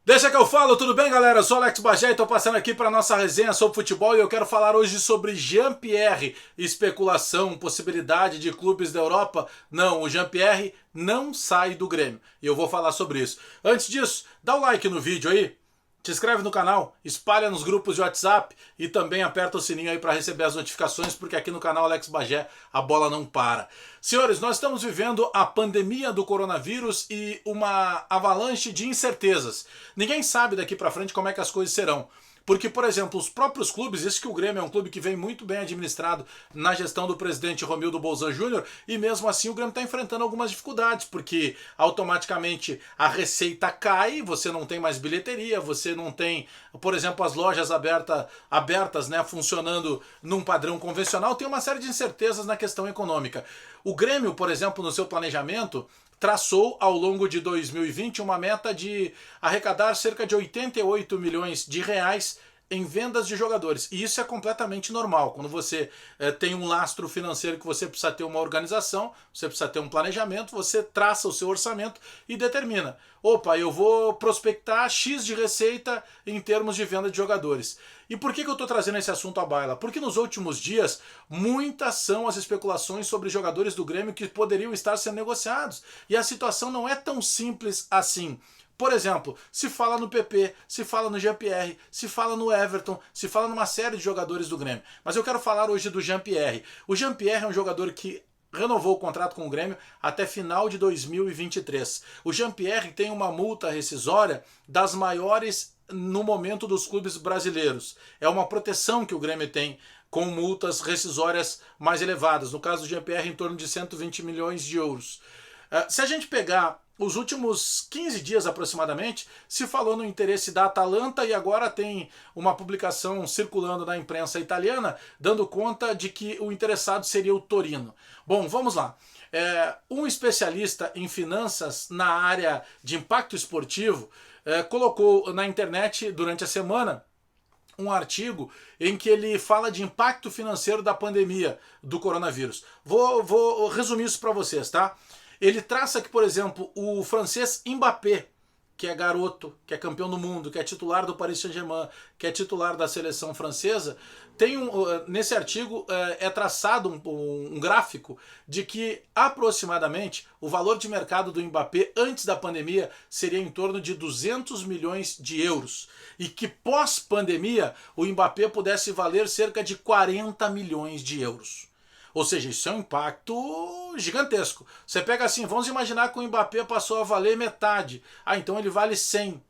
Deixa que eu falo, tudo bem, galera? Eu sou o Alex Bagé e estou passando aqui para nossa resenha sobre futebol e eu quero falar hoje sobre Jean-Pierre. Especulação, possibilidade de clubes da Europa? Não, o Jean-Pierre não sai do Grêmio e eu vou falar sobre isso. Antes disso, dá o like no vídeo aí, se inscreve no canal, espalha nos grupos de WhatsApp e também aperta o sininho aí para receber as notificações, porque aqui no canal Alex Bagé a bola não para. Senhores, nós estamos vivendo a pandemia do coronavírus e uma avalanche de incertezas. Ninguém sabe daqui para frente como é que as coisas serão. Porque, por exemplo, os próprios clubes, isso que o Grêmio é um clube que vem muito bem administrado na gestão do presidente Romildo Bolzan Júnior, e mesmo assim o Grêmio está enfrentando algumas dificuldades, porque automaticamente a receita cai, você não tem mais bilheteria, você não tem, por exemplo, as lojas abertas, né, funcionando num padrão convencional, tem uma série de incertezas na questão econômica. O Grêmio, por exemplo, no seu planejamento, traçou ao longo de 2020 uma meta de arrecadar cerca de 88 milhões de reais em vendas de jogadores. E isso é completamente normal. Quando você tem um lastro financeiro que você precisa ter uma organização, você precisa ter um planejamento, você traça o seu orçamento e determina. Opa, eu vou prospectar X de receita em termos de venda de jogadores. E por que eu estou trazendo esse assunto à baila? Porque nos últimos dias, muitas são as especulações sobre jogadores do Grêmio que poderiam estar sendo negociados. E a situação não é tão simples assim. Por exemplo, se fala no PP, se fala no Jean-Pierre, se fala no Everton, se fala numa série de jogadores do Grêmio. Mas eu quero falar hoje do Jean-Pierre. O Jean-Pierre é um jogador que renovou o contrato com o Grêmio até final de 2023. O Jean-Pierre tem uma multa rescisória das maiores no momento dos clubes brasileiros. É uma proteção que o Grêmio tem com multas rescisórias mais elevadas. No caso do Jean-Pierre, em torno de 120 milhões de euros. Se a gente pegar os últimos 15 dias aproximadamente, se falou no interesse da Atalanta e agora tem uma publicação circulando na imprensa italiana dando conta de que o interessado seria o Torino. Bom, vamos lá. Um especialista em finanças na área de impacto esportivo colocou na internet durante a semana um artigo em que ele fala de impacto financeiro da pandemia do coronavírus. Vou resumir isso para vocês, tá? Ele traça que, por exemplo, o francês Mbappé, que é garoto, que é campeão do mundo, que é titular do Paris Saint-Germain, que é titular da seleção francesa, nesse artigo é traçado um gráfico de que aproximadamente o valor de mercado do Mbappé antes da pandemia seria em torno de 200 milhões de euros e que pós-pandemia o Mbappé pudesse valer cerca de 40 milhões de euros. Ou seja, isso é um impacto gigantesco. Você pega assim, vamos imaginar que o Mbappé passou a valer metade. Ah, então ele vale 100.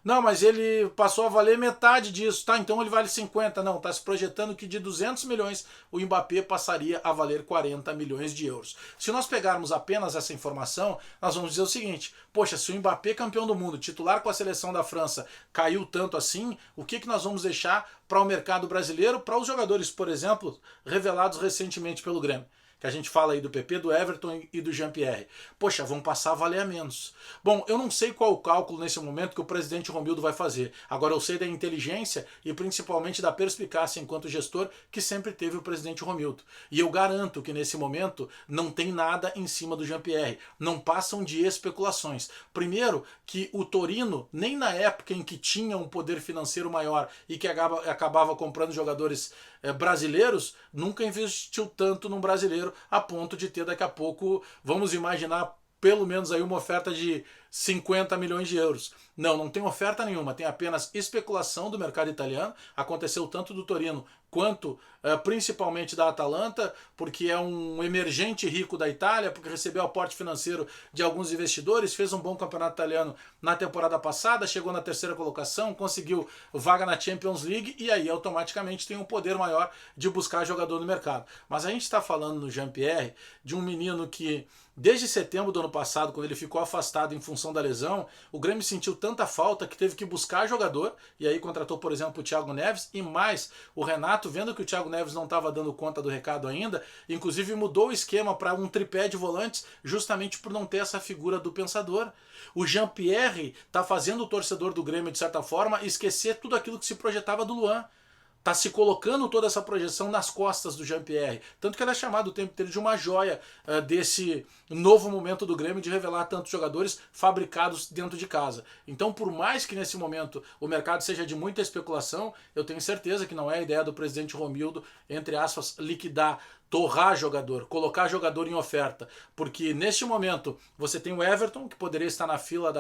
Não, mas ele passou a valer metade disso. Tá, então ele vale 50. Não, está se projetando que de 200 milhões o Mbappé passaria a valer 40 milhões de euros. Se nós pegarmos apenas essa informação, nós vamos dizer o seguinte: poxa, se o Mbappé, campeão do mundo, titular com a seleção da França, caiu tanto assim, o que nós vamos deixar para o mercado brasileiro, para os jogadores, por exemplo, revelados recentemente pelo Grêmio? Que a gente fala aí do PP, do Everton e do Jean-Pierre. Poxa, vão passar a valer a menos. Bom, eu não sei qual o cálculo nesse momento que o presidente Romildo vai fazer. Agora eu sei da inteligência e principalmente da perspicácia enquanto gestor que sempre teve o presidente Romildo. E eu garanto que nesse momento não tem nada em cima do Jean-Pierre. Não passam de especulações. Primeiro, que o Torino, nem na época em que tinha um poder financeiro maior e que acabava comprando jogadores brasileiros, nunca investiu tanto num brasileiro a ponto de ter daqui a pouco, vamos imaginar, pelo menos aí uma oferta de 50 milhões de euros. Não, não tem oferta nenhuma, tem apenas especulação do mercado italiano. Aconteceu tanto do Torino quanto principalmente da Atalanta, porque é um emergente rico da Itália, porque recebeu aporte financeiro de alguns investidores, fez um bom campeonato italiano na temporada passada, chegou na terceira colocação, conseguiu vaga na Champions League e aí automaticamente tem um poder maior de buscar jogador no mercado. Mas a gente está falando no Jean-Pierre de um menino que desde setembro do ano passado, quando ele ficou afastado em função da lesão, o Grêmio sentiu tanta falta que teve que buscar jogador, e aí contratou, por exemplo, o Thiago Neves, e mais, o Renato, vendo que o Thiago Neves não estava dando conta do recado ainda, inclusive mudou o esquema para um tripé de volantes, justamente por não ter essa figura do pensador. O Jean-Pierre está fazendo o torcedor do Grêmio, de certa forma, esquecer tudo aquilo que se projetava do Luan. tá se colocando toda essa projeção nas costas do Jean-Pierre. Tanto que ele é chamado o tempo inteiro de uma joia desse novo momento do Grêmio de revelar tantos jogadores fabricados dentro de casa. Então, por mais que nesse momento o mercado seja de muita especulação, eu tenho certeza que não é a ideia do presidente Romildo, entre aspas, liquidar, torrar jogador, colocar jogador em oferta, porque neste momento você tem o Everton, que poderia estar na fila,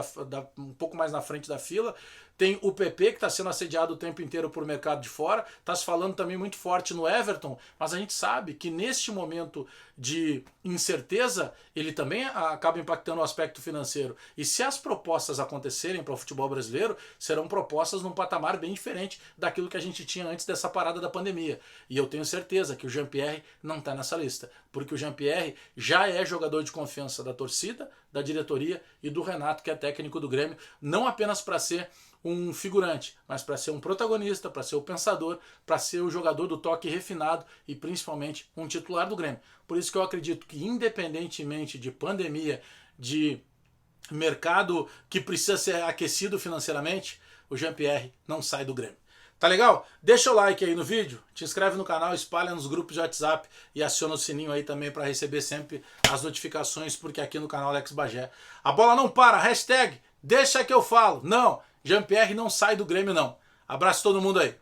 um pouco mais na frente da fila, tem o PP, que está sendo assediado o tempo inteiro por mercado de fora, está se falando também muito forte no Everton, mas a gente sabe que neste momento de incerteza, ele também acaba impactando o aspecto financeiro. E se as propostas acontecerem para o futebol brasileiro, serão propostas num patamar bem diferente daquilo que a gente tinha antes dessa parada da pandemia. E eu tenho certeza que o Jean-Pierre não está nessa lista, porque o Jean-Pierre já é jogador de confiança da torcida, da diretoria e do Renato, que é técnico do Grêmio, não apenas para ser um figurante, mas para ser um protagonista, para ser o pensador, para ser o jogador do toque refinado e principalmente um titular do Grêmio. Por isso que eu acredito que, independentemente de pandemia, de mercado que precisa ser aquecido financeiramente, o Jean-Pierre não sai do Grêmio. Tá legal? Deixa o like aí no vídeo, te inscreve no canal, espalha nos grupos de WhatsApp e aciona o sininho aí também para receber sempre as notificações, porque aqui no canal Alex Bagé a bola não para, hashtag deixa que eu falo. Não, Jean-Pierre não sai do Grêmio não. Abraço todo mundo aí.